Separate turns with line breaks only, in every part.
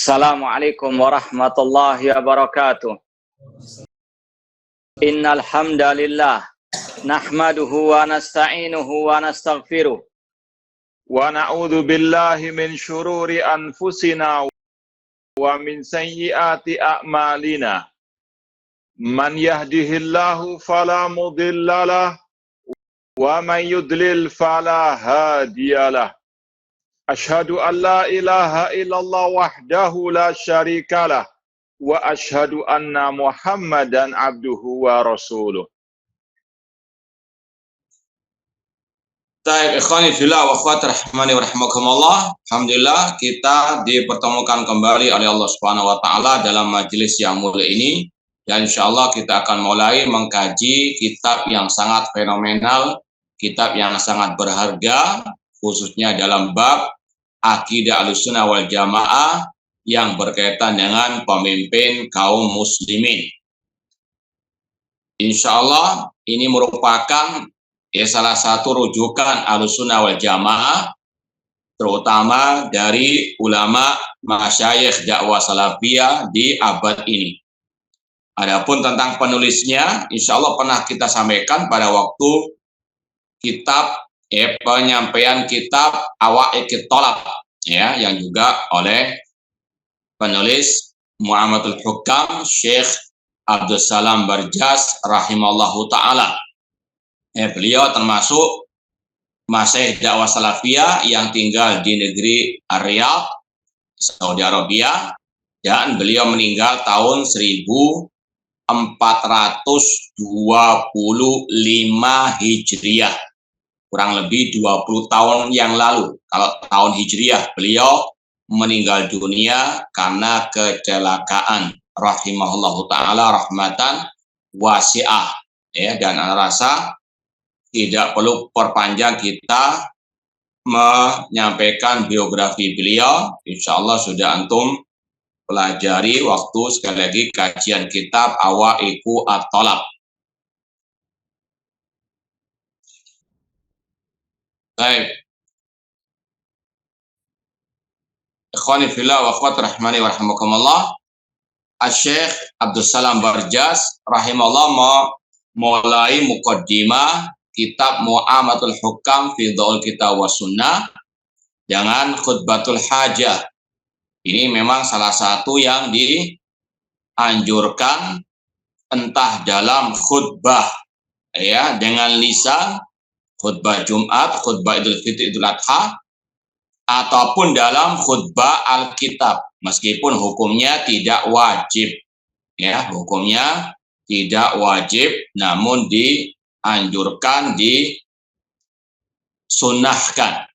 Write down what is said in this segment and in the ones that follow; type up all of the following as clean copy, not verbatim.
Assalamualaikum warahmatullahi wabarakatuh. Innal hamdalillah nahmaduhu wa nasta'inuhu wa nastaghfiruh wa na'udzu billahi min syururi anfusina wa min sayyiati a'malina. Man yahdihillahu fala mudhillalah wa man yudlil fala hadiyalah. Asyhadu an la ilaha illallah wahdahu la syarikalah wa asyhadu anna Muhammadan abduhu wa rasuluh.
Baik, ikhwani fillah wa akhwati rahimani wa rahimakumullah. Alhamdulillah kita dipertemukan kembali oleh Allah Subhanahu wa taala dalam majelis yang mulia ini, dan insyaallah kita akan mulai mengkaji kitab yang sangat fenomenal, kitab yang sangat berharga, khususnya dalam bab akidah Ahlussunnah wal Jamaah yang berkaitan dengan pemimpin kaum muslimin. Insyaallah ini merupakan salah satu rujukan Ahlussunnah wal Jamaah, terutama dari ulama masyayikh dakwah salafiyah di abad ini. Adapun tentang penulisnya, insyaallah pernah kita sampaikan pada waktu kitab penyampaian kitab Awaiqit Thalab yang juga oleh penulis Mu'amatul Hukam Syekh Abdul Salam Barjas rahimallahu taala. Beliau termasuk masyayikh dakwah salafiyah yang tinggal di negeri Riyadh, Saudi Arabia, dan beliau meninggal tahun 1425 Hijriah. Kurang lebih 20 tahun yang lalu. Kalau tahun Hijriah, beliau meninggal dunia karena kecelakaan. Rahimahullahu ta'ala rahmatan wasi'ah. Dan saya rasa tidak perlu perpanjang kita menyampaikan biografi beliau. Insya Allah sudah antum pelajari waktu sekali lagi kajian kitab Awaiqut Thalab. Baik. Ikhwani fillah wa akhwati rahimani wa rahimakumullah. Syekh Abdul Salam Barjas rahimahullah mulai muqaddimah kitab Mu'amatul Hukam fi Dhaul Kitab wa Sunnah dengan khutbatul hajah. Ini memang salah satu yang dianjurkan entah dalam khutbah dengan lisan, khutbah Jumat, khutbah Idul Fitri, Idul Adha, ataupun dalam khutbah Alkitab, meskipun hukumnya tidak wajib. Hukumnya tidak wajib, namun dianjurkan, disunnahkan.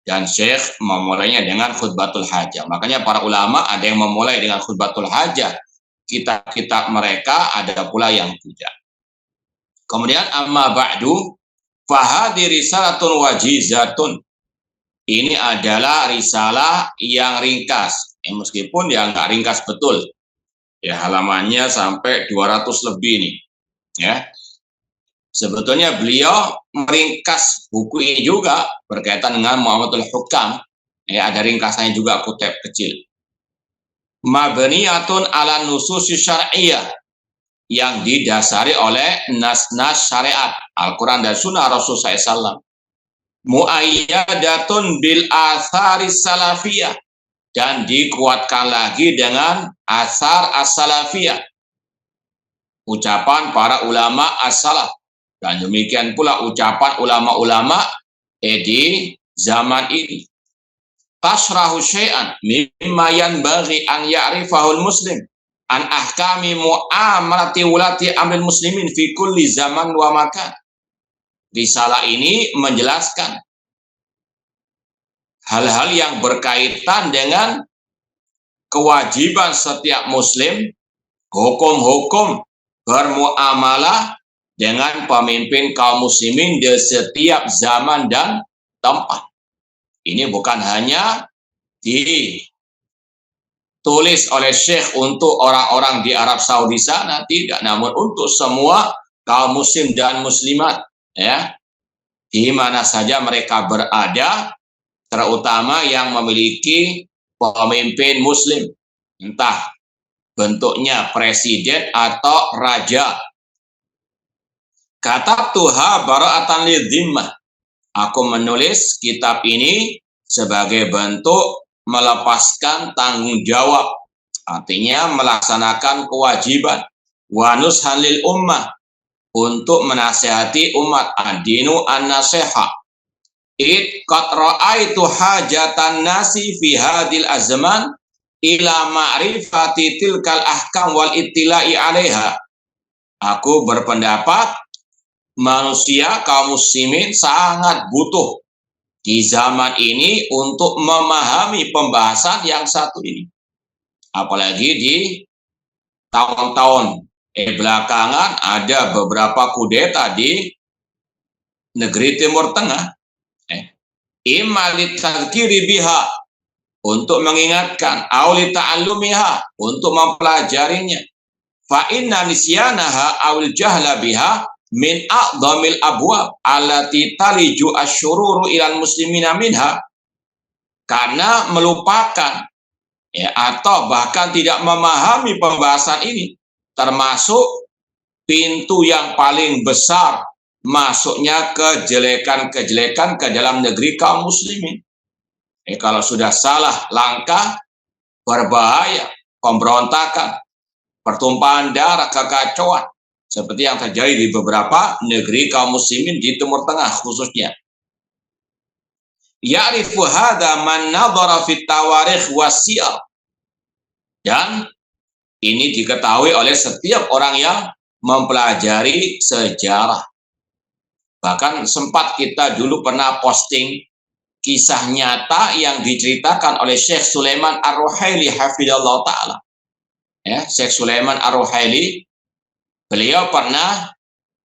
Dan Syekh memulainya dengan khutbatul hajah. Makanya para ulama ada yang memulai dengan khutbatul hajah. Kitab-kitab mereka ada pula yang tidak. Kemudian amma ba'du, fahadi risalatun wajizatun. Ini adalah risalah yang ringkas. Meskipun nggak ringkas betul. Halamannya sampai 200 lebih nih. Sebetulnya beliau meringkas buku ini juga berkaitan dengan Mu'amatul Hukam. Ada ringkasannya juga, kutip kecil. Mabniyatun ala nususi syar'iyyah, yang didasari oleh nas-nas syariat Al-Quran dan Sunnah Rasulullah SAW. Mu'ayyadatun bil athari salafiyah, dan dikuatkan lagi dengan asar as-salafiyah, ucapan para ulama as-salaf, dan demikian pula ucapan ulama-ulama di zaman ini. Tashrahu syai'an mimma yanbaghi an ya'rifahul muslim an ahkami mu'amalati wulati amril muslimin fi kulli zaman wa makan. Risalah ini menjelaskan hal-hal yang berkaitan dengan kewajiban setiap muslim, hukum-hukum bermuamalah dengan pemimpin kaum muslimin di setiap zaman dan tempat. Ini bukan hanya ditulis oleh Syekh untuk orang-orang di Arab Saudi sana, tidak, namun untuk semua kaum muslim dan muslimat, di mana saja mereka berada, terutama yang memiliki pemimpin muslim, entah bentuknya presiden atau raja. Katabtuha bara'atan lidhimmah. Aku menulis kitab ini sebagai bentuk melepaskan tanggung jawab, artinya melaksanakan kewajiban, wa nushan lil ummah, untuk menasihati umat, ad-dinu an-nasiha. Id qad ra'aitu hajatan nasi fi hadil azman ila ma'rifati tilkal ahkam wal ittila'i 'alaiha. Aku berpendapat manusia kaum muslimin sangat butuh di zaman ini untuk memahami pembahasan yang satu ini. Apalagi di tahun-tahun belakangan ada beberapa kudeta di negeri Timur Tengah. Imma litadzkiri biha, untuk mengingatkan, auli ta'allumiha, untuk mempelajarinya. Fa inna nisyanaha awil jahla biha min a'dhamil abwab allati taliju asyururu ilal muslimina minha. Karena melupakan atau bahkan tidak memahami pembahasan ini termasuk pintu yang paling besar masuknya kejelekan-kejelekan ke dalam negeri kaum muslimin. Kalau sudah salah langkah, berbahaya, pemberontakan, pertumpahan darah, kekacauan, seperti yang terjadi di beberapa negeri kaum muslimin di Timur Tengah khususnya. Ya'rifu hadha man nadhara fit tawarikh wasiyar. Dan ini diketahui oleh setiap orang yang mempelajari sejarah. Bahkan sempat kita dulu pernah posting kisah nyata yang diceritakan oleh Syekh Sulaiman Ar-Ruhaili hafidhallahu ta'ala. Syekh Sulaiman Ar-Ruhaili, beliau pernah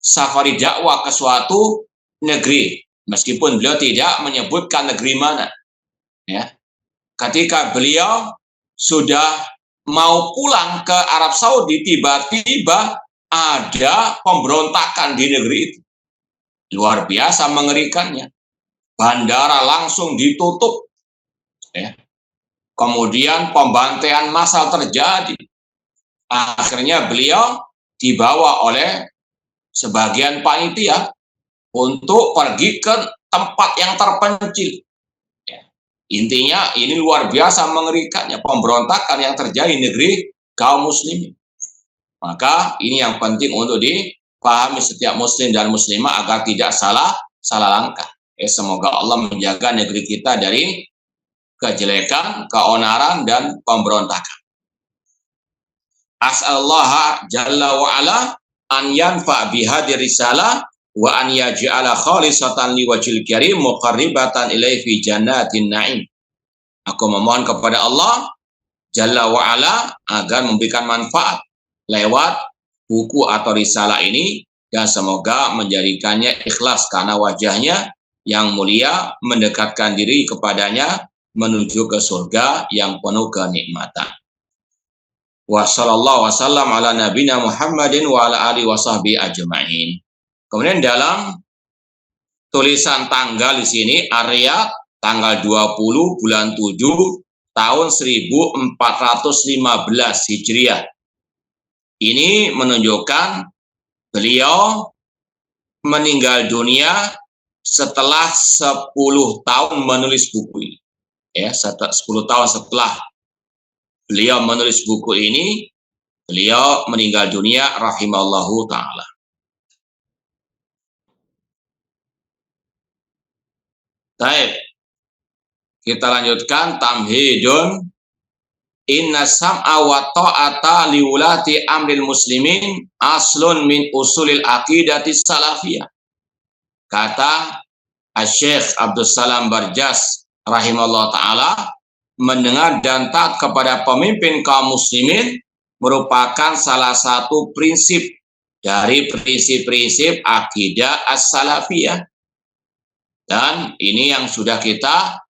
safari dakwah ke suatu negeri, meskipun beliau tidak menyebutkan negeri mana. Ketika beliau sudah mau pulang ke Arab Saudi, tiba-tiba ada pemberontakan di negeri itu. Luar biasa mengerikannya. Bandara langsung ditutup. Kemudian pembantaian massal terjadi. Akhirnya beliau dibawa oleh sebagian panitia untuk pergi ke tempat yang terpencil. Intinya ini luar biasa mengerikannya pemberontakan yang terjadi di negeri kaum muslimin. Maka ini yang penting untuk dipahami setiap muslim dan muslimah agar tidak salah langkah. Semoga Allah menjaga negeri kita dari kejelekan, keonaran, dan pemberontakan. As'alullah jalla wa'ala an yanfa' bihadi risalah wa an yaj'ala khalisatan liwajhil karim muqarribatan ilaihi fi jannatin na'im. Aku memohon kepada Allah jalla wa'ala agar memberikan manfaat lewat buku atau risalah ini, dan semoga menjadikannya ikhlas karena wajahnya yang mulia, mendekatkan diri kepadanya menuju ke surga yang penuh kenikmatan. Wa sallallahu wasallam ala nabina Muhammadin wa ala alihi wasahbihi ajma'in. Kemudian dalam tulisan tanggal di sini, Ar-Riyadh tanggal 20 bulan 7 tahun 1415 Hijriah. Ini menunjukkan beliau meninggal dunia setelah 10 tahun menulis buku ini. 10 tahun setelah beliau menulis buku ini, beliau meninggal dunia rahimallahu ta'ala. Baik, kita lanjutkan tamhidun. Inna sam'a wa ta'ata liwulati amril muslimin aslun min usulil aqidati salafiyah. Kata Syekh Abdul Salam Barjas rahimahullah ta'ala, mendengar dan taat kepada pemimpin kaum muslimin merupakan salah satu prinsip dari prinsip-prinsip akidah as-salafiyah. Dan ini yang sudah kita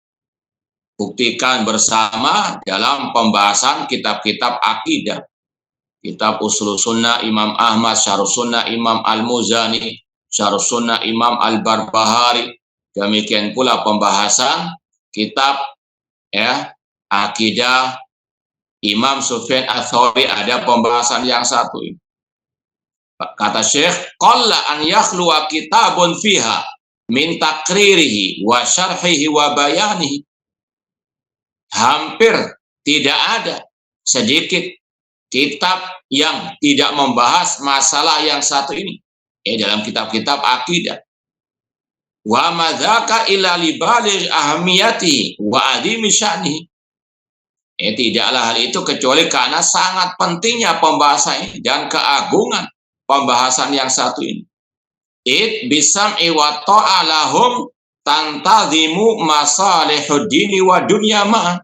buktikan bersama dalam pembahasan kitab-kitab akidah. Kitab Ushul Sunnah Imam Ahmad, Syarh Sunnah Imam Al-Muzani, Syarh Sunnah Imam Al-Barbahari. Demikian pula pembahasan kitab akidah Imam Sufyan Ats-Tsauri ada pembahasan yang satu ini. Kata Syekh, qalla an yakhluwa kitabun fiha min takririhi wa syarhihi wa bayanihi. Hampir tidak ada sedikit kitab yang tidak membahas masalah yang satu ini. Dalam kitab-kitab akidah. Wa madzaka illa li baligh ahmiyati wa adimi sya'nihi. Tidaklah hal itu kecuali karena sangat pentingnya pembahasan ini dan keagungan pembahasan yang satu ini. It bisam'i wa ta'alahum tantazimu masalihud dini wa dunya ma'an.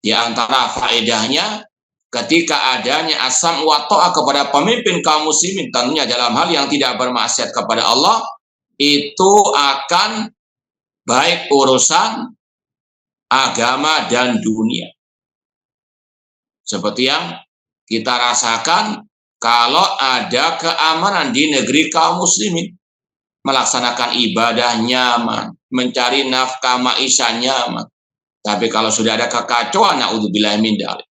Di antara faedahnya ketika adanya asam wa ta'ah kepada pemimpin kaum muslimin, tentunya dalam hal yang tidak bermaksiat kepada Allah, itu akan baik urusan agama dan dunia. Seperti yang kita rasakan kalau ada keamanan di negeri kaum muslimin, melaksanakan ibadah nyaman, mencari nafkah maisha nyaman. Tapi kalau sudah ada kekacauan, na'udzubillahi min dzalik.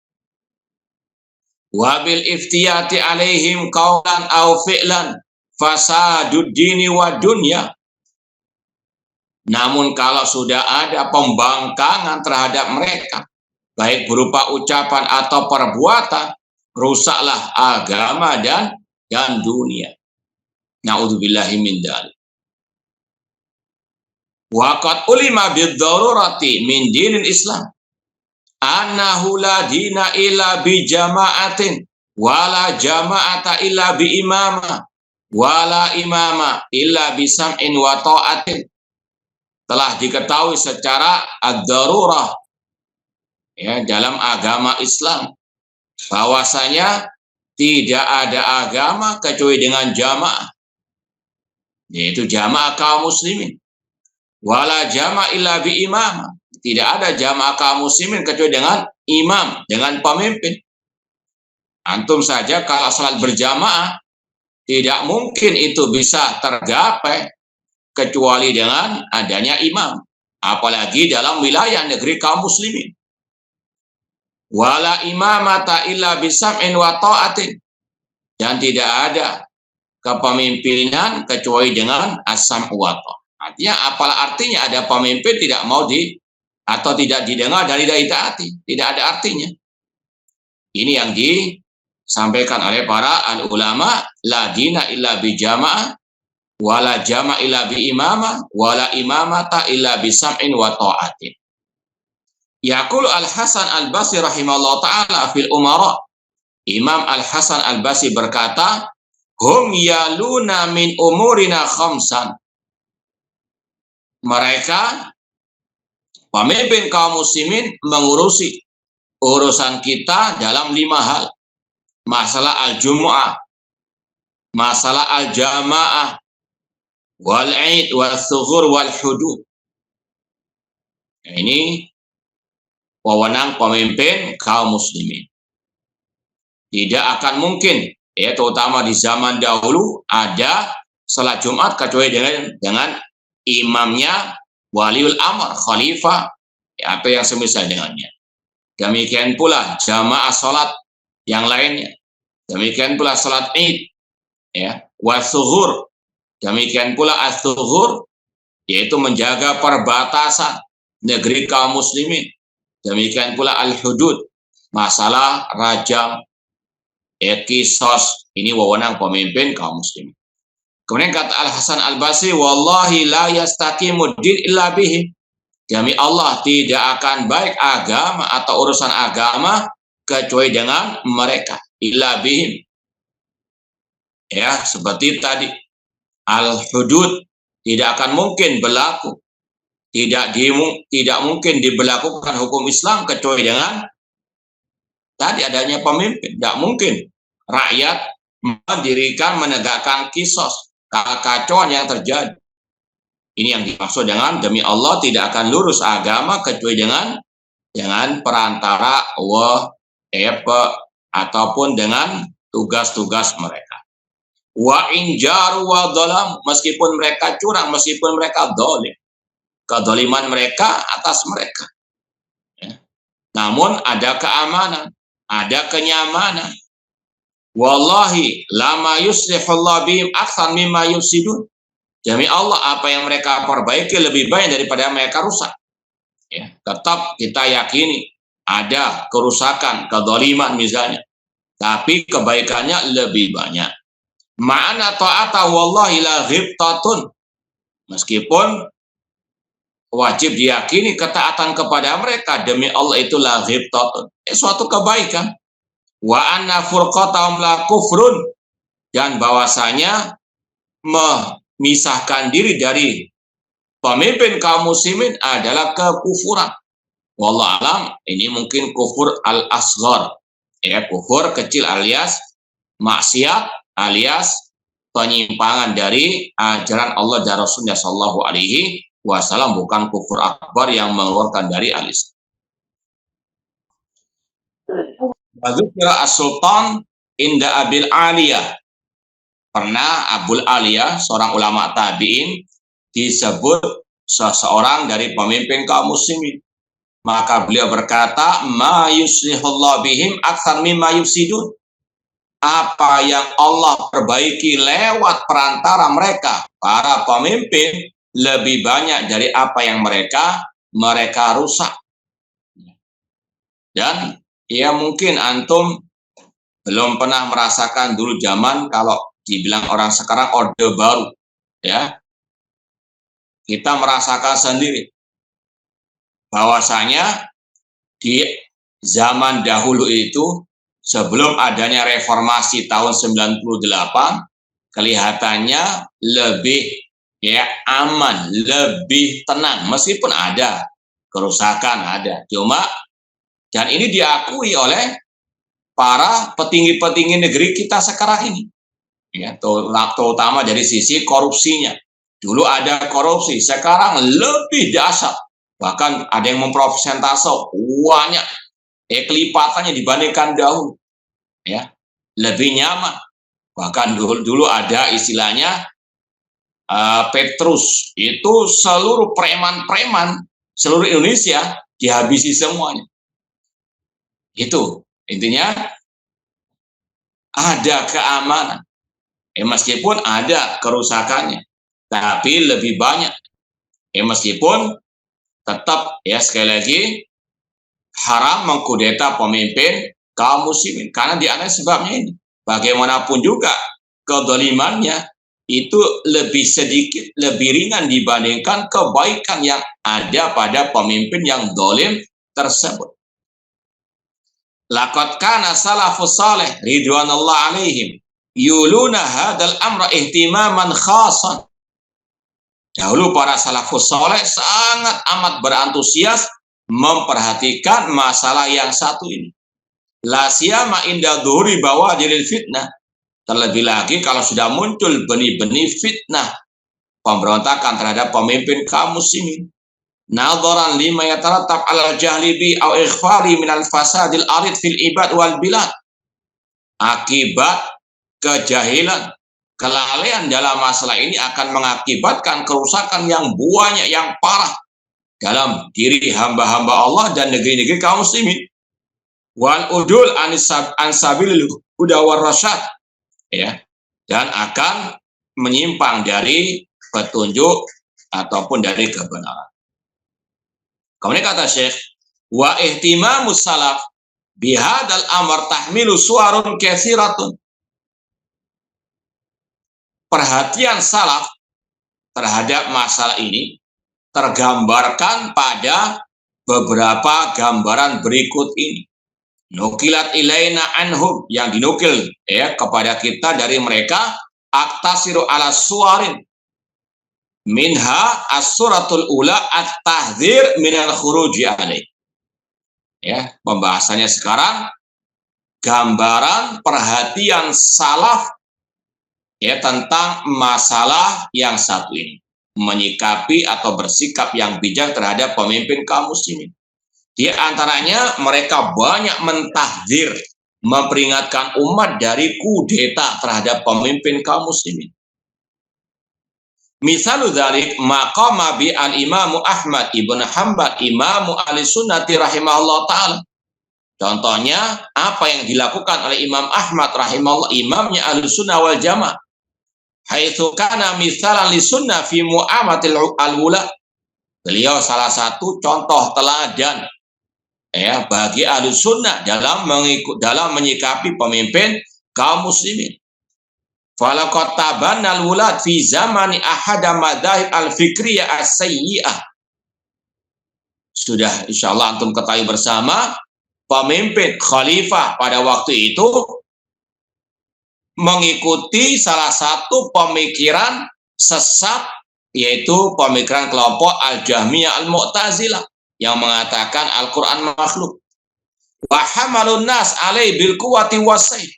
Wa bil iftiyati alaihim qaulan aw fi'lan fasadud dini wa dunya. Namun kalau sudah ada pembangkangan terhadap mereka, baik berupa ucapan atau perbuatan, rusaklah agama dan dunia. Na'udzubillahi min dzalik. Wa qad ulima bid-darurati min dinil Islam annahu la dina illa bi jama'atin wala jama'ata illa bi imama wala imama illa bi sam'in wa ta'atin. Telah diketahui secara ad-darurah dalam agama Islam bahwasanya tidak ada agama kecuali dengan jamaah, yaitu jamaah kaum muslimin. Wala jama' illa bi imam. Tidak ada jamaah kaum muslimin kecuali dengan imam, dengan pemimpin. Antum saja kalau salat berjamaah tidak mungkin itu bisa tergapai kecuali dengan adanya imam, apalagi dalam wilayah negeri kaum muslimin. Wala imamata illa bisam'in wa ta'atin. Dan tidak ada kepemimpinan kecuali dengan asam wa ta'ah. Artinya apalah artinya ada pemimpin tidak mau atau tidak didengar dan tidak ditaati, tidak ada artinya. Ini yang disampaikan oleh para ulama, la dina illa bi jamaah, wala jama' illa bi imamah, wala imamata illa bi sam'in wa ta'atin. Yaqulu Al-Hasan Al-Basri rahimahullah ta'ala fil umara. Imam Al-Hasan Al-Basri berkata, hum yaluna min umurina khamsan. Mereka, pemimpin kaum muslimin, mengurusi urusan kita dalam 5 hal. Masalah al-jumu'ah, masalah al-jamaah, wal-id, wal-thughur, wal-hudud. Ini wewenang pemimpin kaum muslimin. Tidak akan mungkin, terutama di zaman dahulu, ada salat Jumat kecuali dengan imamnya waliul amr, khalifah, atau yang semisal dengannya. Demikian pula jamaah salat yang lainnya. Demikian pula salat Id, wasuhur. Demikian pula as-suhur, yaitu menjaga perbatasan negeri kaum muslimin. Demikian pula al-hudud, masalah rajam, kisos, ini wewenang pemimpin kaum muslimin. Kemudian kata Al-Hasan Al-Basri, wallahi la yastaqimu din illa bihim. Demi Allah tidak akan baik agama atau urusan agama kecuali dengan mereka. Illa bihim. Seperti tadi. Al-hudud tidak akan mungkin berlaku. Tidak mungkin diberlakukan hukum Islam kecuali dengan tadi adanya pemimpin. Tidak mungkin rakyat mendirikan, menegakkan kisos, kekacauan yang terjadi. Ini yang dimaksud dengan demi Allah tidak akan lurus agama kecuali dengan perantara ataupun dengan tugas-tugas mereka. Wa injaru wa dhalam, meskipun mereka curang, meskipun mereka zalim. Kedzaliman mereka atas mereka. namun ada keamanan, ada kenyamanan. Wallahi lama yuslihullah bihim aksan mimma yufsidun. Demi Allah, apa yang mereka perbaiki lebih banyak daripada mereka rusak. Ya, tetap kita yakini ada kerusakan, kezaliman misalnya, tapi kebaikannya lebih banyak. Ma'ana ta'ata wallahi la ghibtatun. Meskipun wajib diyakini ketaatan kepada mereka demi Allah itu la ghibtatun, suatu kebaikan. Wa anna furqatahum la kufrun, dan bahwasanya memisahkan diri dari pemimpin kaum muslimin adalah kekufuran. Wallahu alam, ini mungkin kufur al-asghar, ya, kufur kecil alias maksiat alias penyimpangan dari ajaran Allah dan Rasulnya sallallahu alaihi wasallam, bukan kufur akbar yang mengeluarkan dari al-Islam. Wadzukira as-sultan inda Abil Aliyah. Pernah Abul Aliyah, seorang ulama tabi'in, disebut seseorang dari pemimpin kaum muslimin. Maka beliau berkata, ma yuslihullah bihim aktsar mimma yufsidun. Apa yang Allah perbaiki lewat perantara mereka, para pemimpin, lebih banyak dari apa yang mereka rusak. Dan ya mungkin antum belum pernah merasakan dulu zaman kalau dibilang orang sekarang orde baru, ya. Kita merasakan sendiri bahwasanya di zaman dahulu itu, sebelum adanya reformasi tahun 98, kelihatannya lebih ya aman, lebih tenang, meskipun ada kerusakan, ada. Cuma, dan ini diakui oleh para petinggi-petinggi negeri kita sekarang ini, ya, terutama dari sisi korupsinya. Dulu ada korupsi, sekarang lebih dahsyat. Bahkan ada yang memprosentase banyak, kelipatannya dibandingkan dahulu, ya, lebih nyaman. Bahkan dulu ada istilahnya Petrus, itu seluruh preman-preman seluruh Indonesia dihabisi semuanya. Itu intinya ada keamanan, meskipun ada kerusakannya, tapi lebih banyak. Meskipun tetap, ya, sekali lagi haram mengkudeta pemimpin kaum muslimin, karena di antara sebabnya ini, bagaimanapun juga kezalimannya itu lebih sedikit, lebih ringan dibandingkan kebaikan yang ada pada pemimpin yang zalim tersebut. Laqad kana salafus salih ridwanullah alaihim yuluna hadzal amra ihtimaman khasan. Dahulu para salafus saleh sangat amat berantusias memperhatikan masalah yang satu ini. La siyama inda dhuhuri bawadiril fitnah. Terlebih lagi kalau sudah muncul benih-benih fitnah, pemberontakan terhadap pemimpin kaum muslimin. Nadharan lima yatarattab ala jahli bi au ikhfari minal fasadil arid fil ibad wal bilad. Akibat kejahilan, kelalaian dalam masalah ini akan mengakibatkan kerusakan yang banyak, yang parah dalam diri hamba-hamba Allah dan negeri-negeri kaum muslimin. Wal udul ansabilil huda war rasyad, ya, dan akan menyimpang dari petunjuk ataupun dari kebenaran. Kemudian kata Syekh, wa ihtimamus salaf bihadal amr tahmilu suwarun katsiratun. Perhatian salaf terhadap masalah ini tergambarkan pada beberapa gambaran berikut ini. Nukilat ilaina anhum, yang dinukil, ya, kepada kita dari mereka, aktasiru ala suwarin minha as-suratul ula at-tahdzir minal khuruji alaih. Ya, pembahasannya sekarang gambaran perhatian salaf, ya, tentang masalah yang satu ini, menyikapi atau bersikap yang bijak terhadap pemimpin kaum muslimin. Di antaranya mereka banyak mentahdzir, memperingatkan umat dari kudeta terhadap pemimpin kaum muslimin. Misalu dzalik maqama bi al-Imamu Ahmad ibn Hanbal Imamu ahli sunnati rahimahullah ta'ala. Contohnya apa yang dilakukan oleh Imam Ahmad rahimahullah, imamnya Ahlussunnah wal Jamaah. Haitsu kana mitsalan lisunnah fi mu'amatil al-wula. Beliau salah satu contoh teladan ya bagi Ahlussunnah dalam menyikapi pemimpin kaum muslimin. Falaqad tabanna al-wulad fi zamani ahada madzahib al-fikriyah as-sayyi'ah. Sudah insyaallah antum ketahui bersama, pemimpin khalifah pada waktu itu mengikuti salah satu pemikiran sesat, yaitu pemikiran kelompok Al-Jahmiyah Al-Mu'tazilah yang mengatakan Al-Quran makhluk. Wa hamalun nas alai bil quwwati wasayf.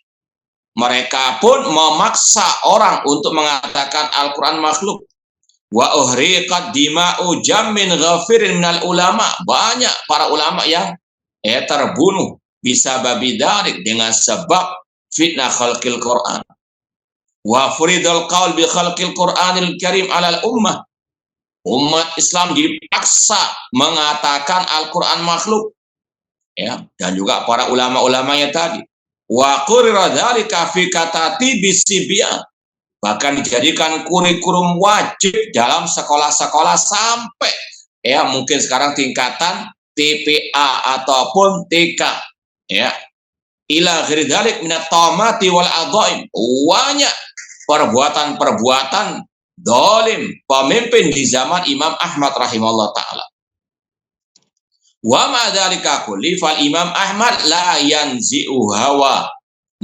Mereka pun memaksa orang untuk mengatakan Al-Quran makhluk. Wa uhriqat dima'u jammin ghafirin minal ulama. Banyak para ulama yang terbunuh bisa babi darik dengan sebab fitnah khalqil Quran. Wa furidul qaul bi khalqil Quranil Karim alal ummah. Umat Islam dipaksa mengatakan Al-Quran makhluk. Ya, dan juga para ulama-ulamanya tadi. Wa qurira dzalika fi katati bisibyan. Bahkan dijadikan kurikulum wajib dalam sekolah-sekolah sampai ya mungkin sekarang tingkatan TPA ataupun TK ya. Ila ghairi dzalik minat tamati wal adhaim. Banyak perbuatan-perbuatan zalim pemimpin di zaman Imam Ahmad rahimahullah taala. Wa ma dzalika kulli fal Imam Ahmad la yanzi'u hawa.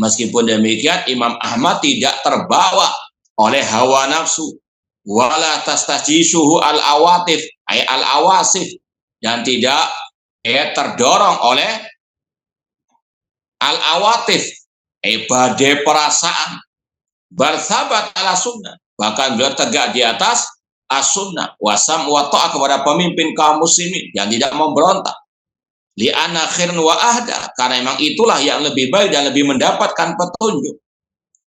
Meskipun demikian Imam Ahmad tidak terbawa oleh hawa nafsu, wala tastajisuhu al-awatif ay al-awasif, dan tidak terdorong oleh al-awatif ay badai perasaan. Bersahabat ala sunnah, bahkan beliau tegak di atas as-sunnah, wasam wa ta'ah kepada pemimpin kaum muslimin yang tidak memberontak. Li'anna khairan wa ahda, karena memang itulah yang lebih baik dan lebih mendapatkan petunjuk.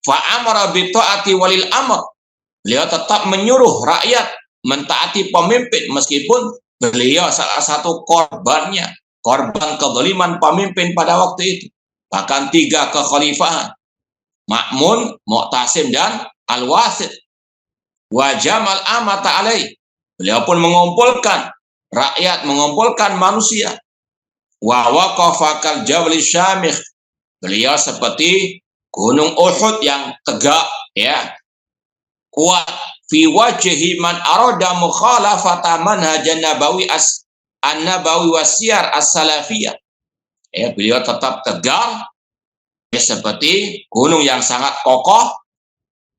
Fa'amara bi ta'ati walil amr. Beliau tetap menyuruh rakyat mentaati pemimpin meskipun beliau salah satu korban kezaliman pemimpin pada waktu itu. Bahkan 3 kekhalifahan, Ma'mun, Mu'tasim dan Al-Wasit. Wa jamal amata alaih. Beliau pun mengumpulkan rakyat, mengumpulkan manusia. Wa waqafa kal jabal syamikh. Beliau seperti gunung Uhud yang tegak ya, kuat fi wajhi man arada mukhalafata manhajan nabawi an-nabawi wasiyar as-salafiyah. Ya, beliau tetap tegar ya, seperti gunung yang sangat kokoh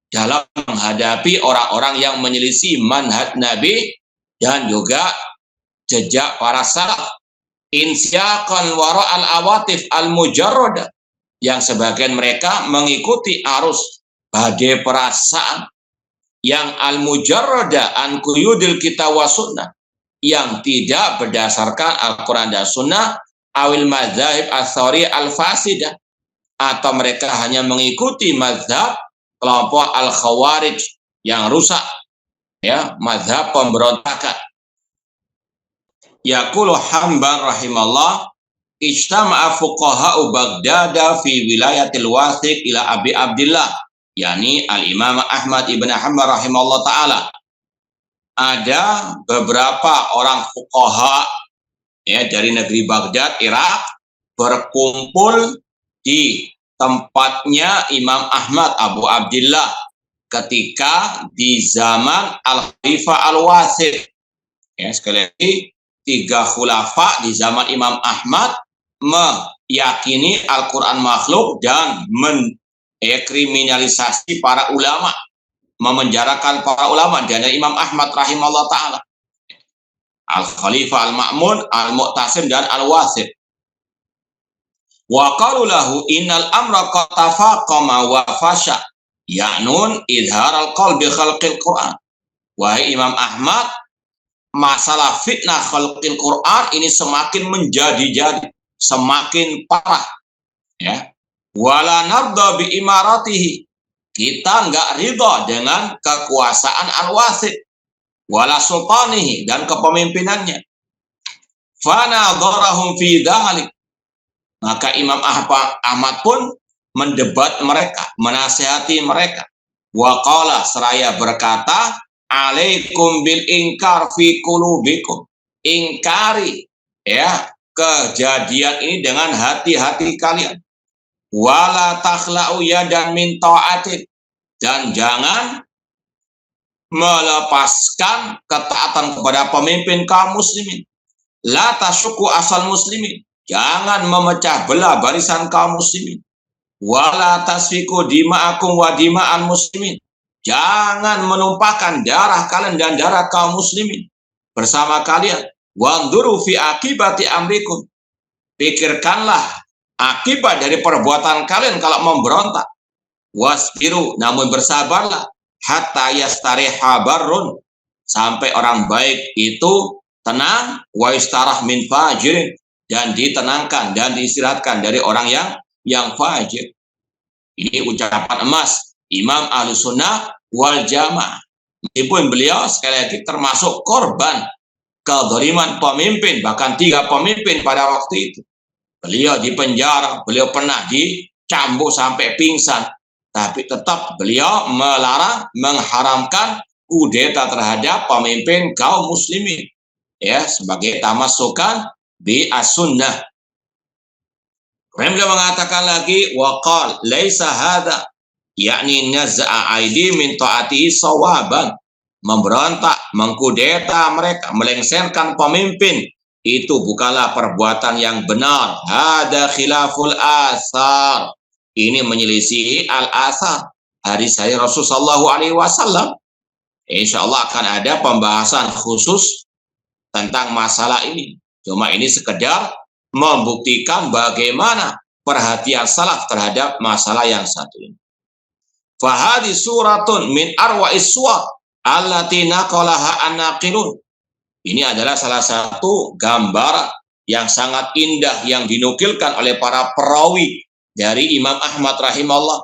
dalam menghadapi orang-orang yang menyelisih manhaj Nabi dan juga jejak para salaf. Insyaqan wara al-awatif al-mujarradah, yang sebagian mereka mengikuti arus badai perasaan yang al-mujarradah an quyudil kitab wa sunnah, yang tidak berdasarkan Al-Quran dan Sunnah, awil madzhab as-sari al-fasidah, atau mereka hanya mengikuti mazhab kelompok al-khawarij yang rusak ya, mazhab pemberontakan. Yaqulu Hamban rahimallah, ijtama'a fuqaha'u Baghdad fi wilayatil Wathiq ila Abi Abdillah, yakni Al-Imam Ahmad ibn Hanbal rahimahullah ta'ala. Ada beberapa orang fuqaha ya dari negeri Baghdad, Irak, berkumpul di tempatnya Imam Ahmad Abu Abdillah ketika di zaman Al-Khalifah Al-Wathiq. Ya, sekali lagi 3 khulafa di zaman Imam Ahmad meyakini Al-Quran makhluk dan mengkriminalisasi para ulama, memenjarakan para ulama, dan Imam Ahmad rahimahullah ta'ala. Al-Khalifah Al-Ma'mun, Al-Mu'tasim dan Al-Wasit. Wa qalu lahu innal amra qad tafaqama wa fasha ya'nun idhar al-qaul bi khalqil Quran. Wahai Imam Ahmad, masalah fitnah khalqil Quran ini semakin menjadi-jadi, semakin parah ya. Wala narda bi imaratihi, kita enggak ridha dengan kekuasaan Al-Wasit, wala sultanihi, dan kepemimpinannya. Fana dharahum fi dhalik, Maka Imam Ahmad pun mendebat mereka, menasihati mereka. Wa qala, seraya berkata, alaikum bil inkar fi qulubikum. Ingkari ya kejadian ini dengan hati-hati kalian. Wala takhla'u yadan min ta'atin, dan jangan melepaskan ketaatan kepada pemimpin kaum muslimin. La tasyuku asal muslimin, jangan memecah belah barisan kaum muslimin. Wala tasfiku dima'akum wa dima'al muslimin, jangan menumpahkan darah kalian dan darah kaum muslimin bersama kalian. Wanzuru fi akibati amrikum, pikirkanlah akibat dari perbuatan kalian kalau memberontak. Wasbiru, namun bersabarlah, hatta yastariha barrun, sampai orang baik itu tenang, wa istarah min fajirin, dan ditenangkan dan diistirahatkan dari orang yang fajir. Ini ucapan emas Imam Ahlussunnah wal Jamaah. Meskipun beliau sekali lagi termasuk korban kezaliman pemimpin, bahkan 3 pemimpin pada waktu itu. Beliau dipenjara, beliau pernah dicambuk sampai pingsan, tapi tetap beliau melarang, mengharamkan kudeta terhadap pemimpin kaum muslimin, ya, sebagai tamassukan bi as-sunnah. Kemudian beliau mengatakan lagi, waqal laisa hadza, yakni naz'a aidi min ta'ati sawaban, memberontak, mengkudeta mereka, melengsarkan pemimpin, itu bukanlah perbuatan yang benar. Hada khilaful asar, ini menyelisihi al-asar, hadis dari Rasulullah SAW. Insya Allah akan ada pembahasan khusus tentang masalah ini. Cuma ini sekedar membuktikan bagaimana perhatian salaf terhadap masalah yang satu ini. Fahadi suratun min arwa'is suwar allati naqalaha an-naqilun. Ini adalah salah satu gambar yang sangat indah yang dinukilkan oleh para perawi dari Imam Ahmad rahimahullah.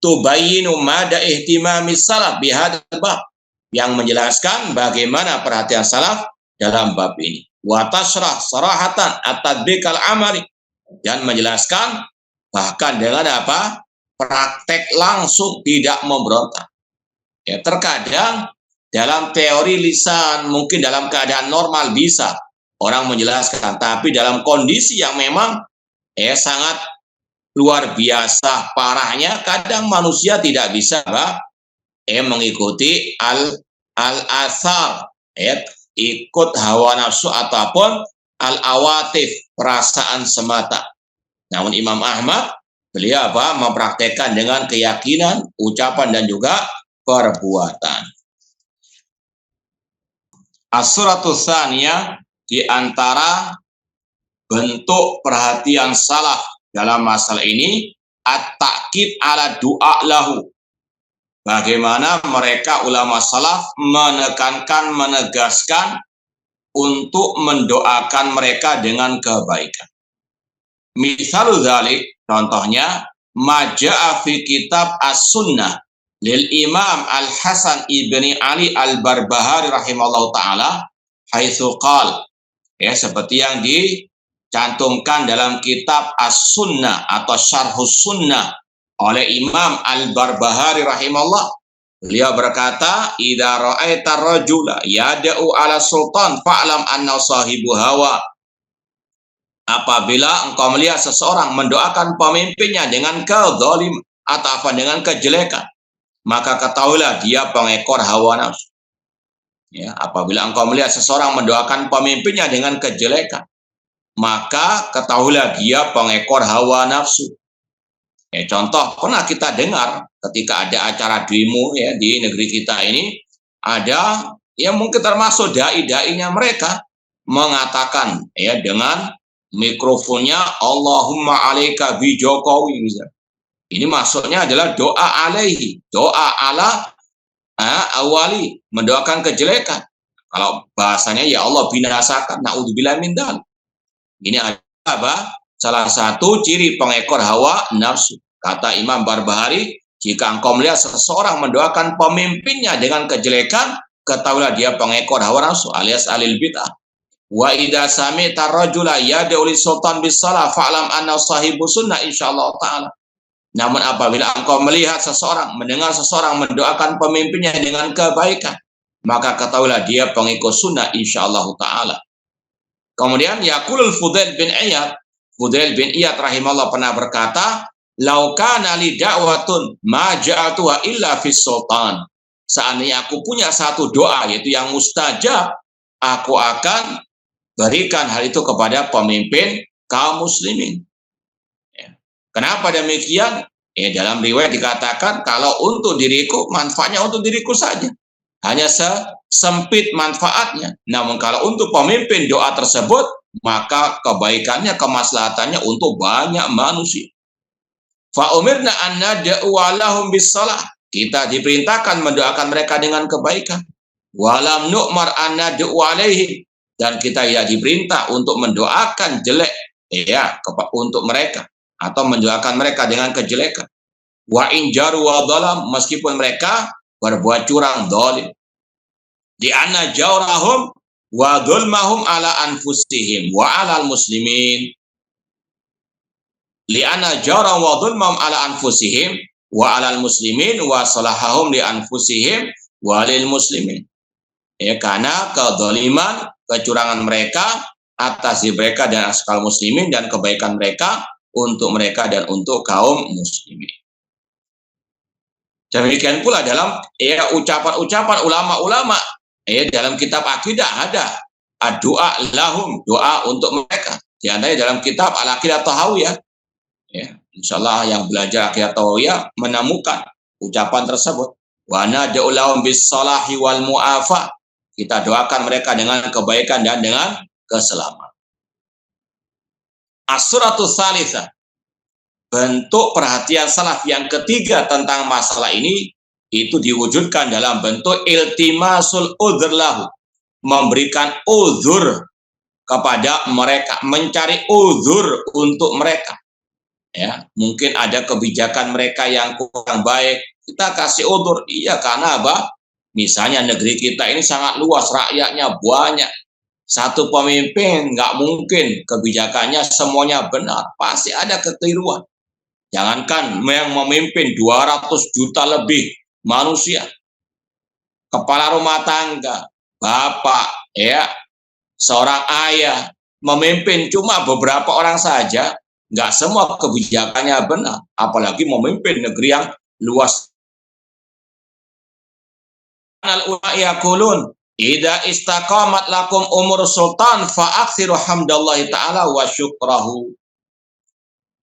Tubayyinu mada ihtimami salaf bihadzal bab, yang menjelaskan bagaimana perhatian salaf dalam bab ini. Wa tasrah sarahatan at-tadbiq al-amali, dan menjelaskan bahkan dengan apa? Praktek langsung, tidak memberontak. Ya, terkadang dalam teori lisan, mungkin dalam keadaan normal bisa orang menjelaskan, tapi dalam kondisi yang memang sangat luar biasa parahnya, kadang manusia tidak bisa mengikuti al-asar, ikut hawa nafsu ataupun al-awatif, perasaan semata. Namun Imam Ahmad, beliau mempraktekkan dengan keyakinan, ucapan dan juga perbuatan. As-suratus tsaniyah, di antara bentuk perhatian salaf dalam masalah ini, at-ta'kid ala du'a lahu. Bagaimana mereka ulama salaf menekankan, menegaskan untuk mendoakan mereka dengan kebaikan. Misal dzalik, contohnya, maja'a fi kitab as-sunnah lil Imam Al-Hasan ibni Ali Al-Barbahari rahimahullah ta'ala, haitsu qal, seperti yang dicantumkan dalam kitab As-Sunnah atau Syarhus Sunnah oleh Imam Al-Barbahari rahimahullah. Beliau berkata, idza ra'aita rajula yad'u ala sultan fa'lam anna sahibu hawa. Apabila engkau melihat seseorang mendoakan pemimpinnya dengan kezaliman atau dengan kejelekan, maka ketahuilah dia pengekor hawa nafsu. Ya, apabila engkau melihat seseorang mendoakan pemimpinnya dengan kejelekan, maka ketahuilah dia pengekor hawa nafsu. Contoh pernah kita dengar ketika ada acara demo di negeri kita ini, ada mungkin termasuk dai-dainya mereka mengatakan dengan mikrofonnya, Allahumma alaika bi Jokowi misalnya. Ini maksudnya adalah doa alaihi, doa ala awali, mendoakan kejelekan. Kalau bahasanya ya Allah binasakan, naudzubillah min dzalik. Ini adalah salah satu ciri pengekor hawa nafsu. Kata Imam Barbahari, jika engkau melihat seseorang mendoakan pemimpinnya dengan kejelekan, ketahuilah dia pengekor hawa nafsu alias alil bid'ah. Wa idza sami'ta rajula yad'u li sultan bis shalah fa'lam anna sahibu sunnah insyaallah taala. Namun apabila engkau melihat seseorang, mendengar seseorang mendoakan pemimpinnya dengan kebaikan, maka ketahuilah dia pengikut sunnah insyaallah taala. Kemudian yaqulul Fudail bin Iyad rahimahullah pernah berkata, "Lau kana li da'watun ma ja'atuha illa fis sultan." Seandainya aku punya satu doa yaitu yang mustajab, aku akan berikan hal itu kepada pemimpin kaum muslimin. Ya. Kenapa demikian? Dalam riwayat dikatakan kalau untuk diriku, manfaatnya untuk diriku saja. Hanya sempit manfaatnya. Namun kalau untuk pemimpin doa tersebut, maka kebaikannya, kemaslahatannya untuk banyak manusia. Fa umirna an nad'u lahum bis shalah. Kita diperintahkan mendoakan mereka dengan kebaikan. Walam nu'mar an nad'u alaihim. Dan kita tidak diperintah untuk mendoakan jelek untuk mereka atau mendoakan mereka dengan kejelekan. Wa in jaru wa dhalam, meskipun mereka berbuat curang, zalim. Di anna jawrahum wa dhulmahum ala anfusihim wa alal muslimin. Li anna jawrahum wa dhulmahum ala anfusihim wa alal muslimin wa salahahum li anfusihim wa lil muslimin. Karena kezaliman, kecurangan mereka atas mereka dan atas kaum muslimin, dan kebaikan mereka untuk mereka dan untuk kaum muslimin. Demikian pula dalam ucapan-ucapan ulama-ulama dalam kitab akidah ada doa lahum, doa untuk mereka. Di antaranya dalam kitab Al-Aqidah Tahawiyah. Insyaallah yang belajar Aqidah Tahawiyah menemukan ucapan tersebut. Wa nad'u lahum bis salahi wal mu'afa. Kita doakan mereka dengan kebaikan dan dengan keselamatan. As-suratul tsalitsah. Bentuk perhatian salaf yang ketiga tentang masalah ini itu diwujudkan dalam bentuk iltimasul udhr lahu. Memberikan uzur kepada mereka, mencari uzur untuk mereka. Mungkin ada kebijakan mereka yang kurang baik, kita kasih uzur. Iya, karena apa? Misalnya negeri kita ini sangat luas, rakyatnya banyak. Satu pemimpin nggak mungkin kebijakannya semuanya benar. Pasti ada kekeliruan. Jangankan yang memimpin 200 juta lebih manusia. Kepala rumah tangga, bapak, seorang ayah, memimpin cuma beberapa orang saja, nggak semua kebijakannya benar. Apalagi memimpin negeri yang luas. Al-ulama yaqulun idza istaqamat lakum umur sultan fa'aksiru hamdallahi ta'ala wa syukrahu.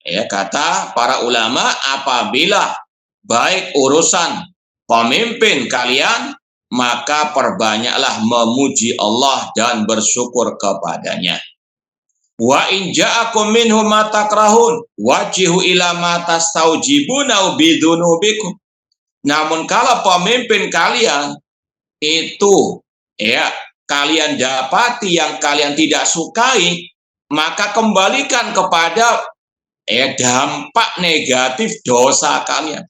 Kata para ulama, apabila baik urusan pemimpin kalian, maka perbanyaklah memuji Allah dan bersyukur kepadanya. Wa in ja'akum minhum ma takrahun wajihu ila ma tastaujibuna bidunubikum. Namun kalau pemimpin kalian itu kalian dapati yang kalian tidak sukai, maka kembalikan kepada dampak negatif dosa kalian.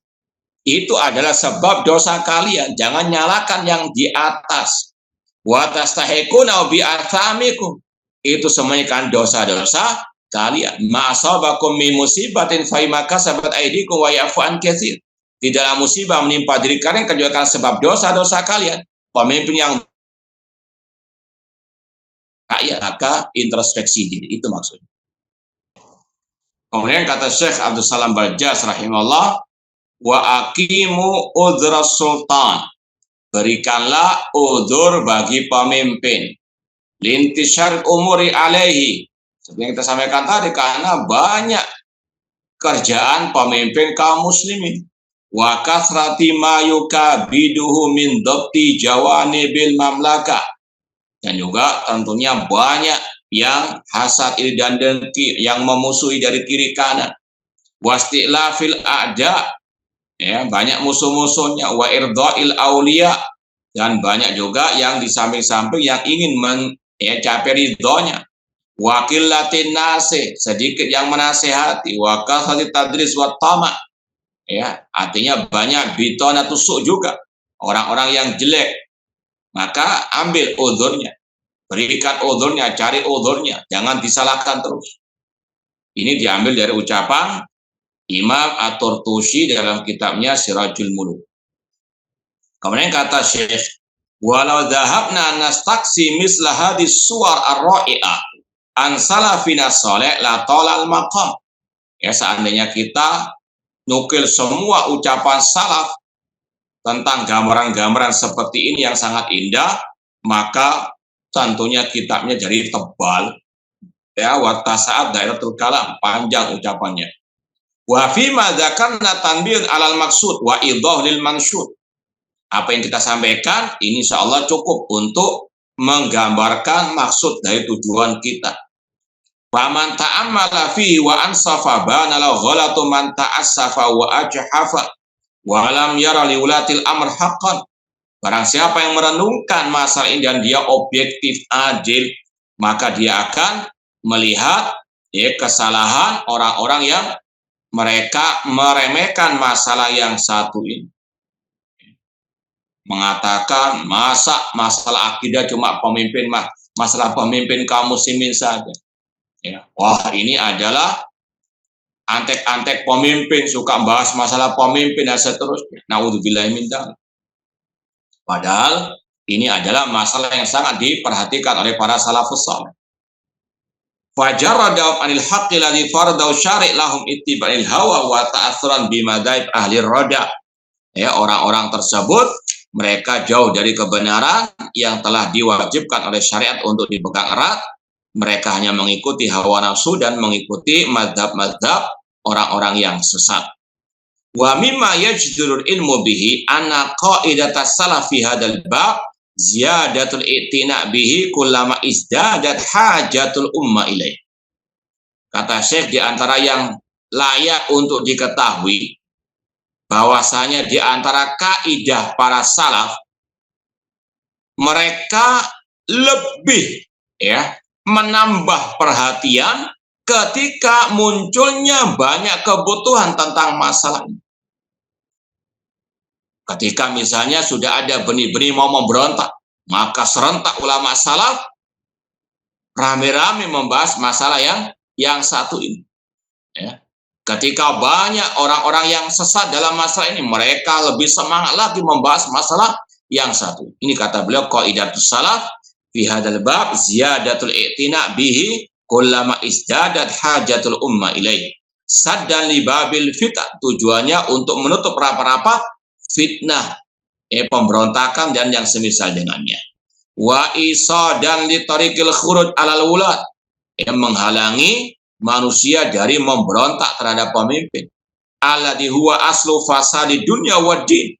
Itu adalah sebab dosa kalian. Jangan nyalakan yang di atas. Wa tastahiquna bi athamikum. Itu semuanya kan dosa-dosa kalian. Ma asabakum min musibatin fa bima kasabat aydikum wa ya'fu an katsir. Tidaklah musibah menimpa diri kalian kecuali karena sebab dosa-dosa kalian. Pemimpin yang kaya, maka introspeksi diri, itu maksudnya. Kemudian kata Syekh Abdul Salam Barjas rahimahullah, wa aqimu udhra sultan. Berikanlah udzur bagi pemimpin. Lintishar umuri alaihi. Seperti yang kita sampaikan tadi, karena banyak kerjaan pemimpin kaum muslimin. Wa kathrati ma yukabiduhu min dhabti jawanibil mamlakah. Dan juga tentunya banyak yang hasad, iri dan dengki, yang memusuhi dari kiri kanan. Wastilafil a'da, banyak musuh-musuhnya. Wa irda'il aulia, dan banyak juga yang di samping-samping yang ingin mencapai ridhonya. Wa qillatin nasi, sedikit yang menasehati. Wa kathrati tadris wa tama'. Artinya banyak bitona tusuk juga, orang-orang yang jelek. Maka ambil udzurnya, berikan udhurnya, cari udhurnya, jangan disalahkan terus. Ini diambil dari ucapan Imam At-Turtusi dalam kitabnya Sirajul Muluk. Kemudian kata Syekh, walau dhahabna nastaqsi misla hadis suwar ar-ra'i'ah an salafina saleh la tolal maqam. Ya, seandainya kita nukil semua ucapan salaf tentang gambaran-gambaran seperti ini yang sangat indah, maka tentunya kitabnya jadi tebal. Ya, wa tasaat dairatul kalam, panjang ucapannya. Wa fi ma dzakarna tanbihun alal maksud wa idah lil mansyud. Apa yang kita sampaikan ini insyaallah cukup untuk menggambarkan maksud dari tujuan kita. Faman ta'ammala fihi wa ansafa bana la ghalatu man ta'assafa wa ajhafa wa lam yara liulatil amr haqqan. Barang siapa yang merenungkan masalah ini dan dia objektif adil, maka dia akan melihat kesalahan orang-orang yang mereka meremehkan masalah yang satu ini. Mengatakan masalah akidah cuma pemimpin masalah pemimpin kaum muslimin saja. Ya. Wah, ini adalah antek-antek pemimpin, suka bahas masalah pemimpin dan seterusnya. Naudzubillahi min dzalik. Padahal ini adalah masalah yang sangat diperhatikan oleh para salafus saleh. Fajarradu anil haqqi ladzi faradahu syari' lahum ittiba'il hawa wa ta'assuran bimadhaib ahli rada. Ya, orang-orang tersebut mereka jauh dari kebenaran yang telah diwajibkan oleh syariat untuk dipegang erat. Mereka hanya mengikuti hawa nafsu dan mengikuti mazhab-mazhab orang-orang yang sesat. Wa mimma yajdurul ilmu bihi anna qaidatas salaf fi hadzal bab ziyadatul i'tina bihi kullama izdadat hajatul umma ilaih. Kata Syekh, di antara yang layak untuk diketahui bahwasanya di antara kaidah para salaf, mereka lebih menambah perhatian ketika munculnya banyak kebutuhan tentang masalah ini. Ketika misalnya sudah ada benih-benih mau memberontak, maka serentak ulama salaf rame-rame membahas masalah yang satu ini. Ya. Ketika banyak orang-orang yang sesat dalam masalah ini, mereka lebih semangat lagi membahas masalah yang satu. Ini kata beliau, qaidatus salaf fi hadzal bab ziyadatul i'tina bihi kullama izdadat hajatul umma ilaih. Saddan li babil fitnah, tujuannya untuk menutup rapat-rapat fitnah, pemberontakan dan yang semisal dengannya. Wa isadan li tariqil khuruj alal wulad, menghalangi manusia dari memberontak terhadap pemimpin. Alladhi huwa aslu fasadi dunya wad din,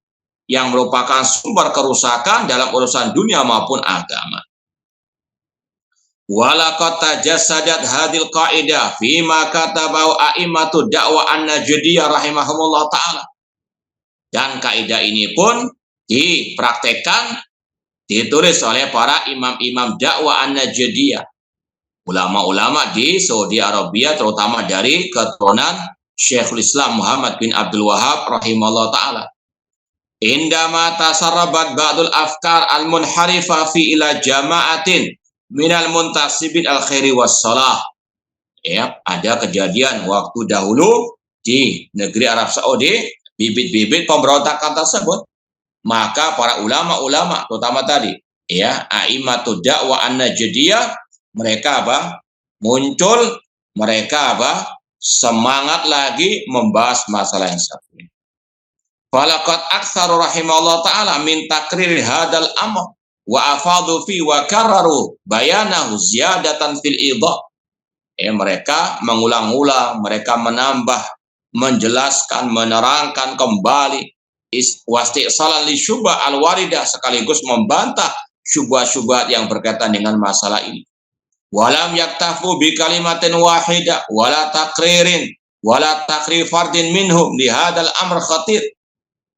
yang merupakan sumber kerusakan dalam urusan dunia maupun agama. Walaqad tajassadat hadil qaidah fi ma katabahu a'immatu da'wa an-najdiyah rahimahumullah ta'ala. Dan kaidah ini pun dipraktekkan, ditulis oleh para imam-imam dakwah an-najdiyah, ulama-ulama di Saudi Arabia, terutama dari keturunan Syekhul Islam Muhammad bin Abdul Wahab rahimahullah ta'ala. Indama tasarrabat ba'dul afkar al-munharifa fi ila jama'atin minal muntasibin al-khairi wassalah. Ya, ada kejadian waktu dahulu di negeri Arab Saudi, bibit-bibit pemberontakan tersebut. Maka para ulama-ulama, terutama tadi, a'immatud da'wah an-najdiyah, mereka muncul, mereka semangat lagi membahas masalah yang satu ini. Falaqad aktsaru rahimahullah ta'ala min takrir hadal amr wa afadu fi wa karraru bayanahu ziyadatan fil idah. Mereka mengulang-ulang, mereka menambah, menjelaskan, menerangkan kembali wasti'salan li syubha al-waridah, sekaligus membantah syubhat-syubhat yang berkaitan dengan masalah ini. Walam yaktafu bi kalimatin wahidah wala takririn wala takrir fardin minhum li hadzal amr khatir.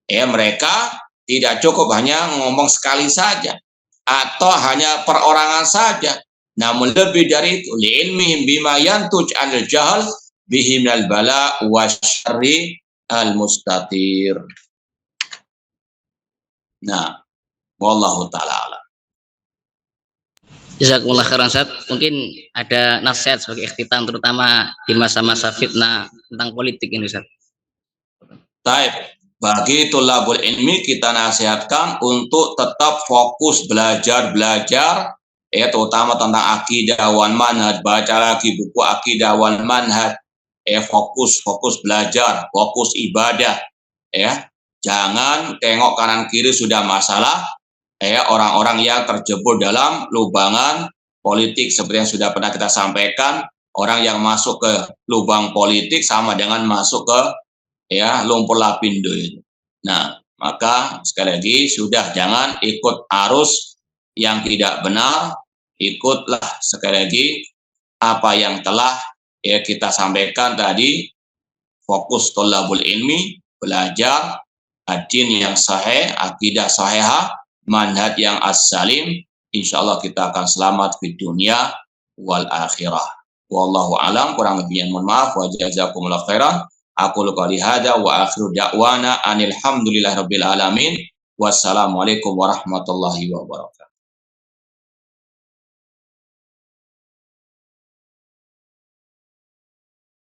Mereka tidak cukup hanya ngomong sekali saja atau hanya perorangan saja, namun lebih dari itu, li ilmihim bima yantuj anil jahl bihi minal bala wa syarri al mustatir. Nah, wallahu ta'ala alam.
Jazakumullah khairan Ustaz. Mungkin ada nasihat sebagai ikhtitam terutama di masa-masa fitnah tentang politik ini Ustaz.
Baik, bagi tulabul ilmi kita nasihatkan untuk tetap fokus belajar ya, terutama tentang akidah wan manhaj, baca lagi buku akidah wan manhaj, fokus belajar, fokus ibadah, ya. Jangan tengok kanan kiri sudah masalah, orang-orang yang terjebur dalam lubangan politik seperti yang sudah pernah kita sampaikan. Orang yang masuk ke lubang politik sama dengan masuk ke lumpur lapindo itu. Nah, maka sekali lagi sudah jangan ikut arus yang tidak benar, ikutlah sekali lagi apa yang telah kita sampaikan tadi, fokus tholabul ilmi, belajar ad-din yang sahih, akidah sahihah, manhaj yang as-salim, insyaallah kita akan selamat di dunia wal akhirah. Wallahu alam, kurang lebihnya mohon maaf, wa jazakumullah khairan. Aku qouli hada wa akhiru da'wana anil hamdulillahirabbil alamin. Wassalamualaikum warahmatullahi wabarakatuh.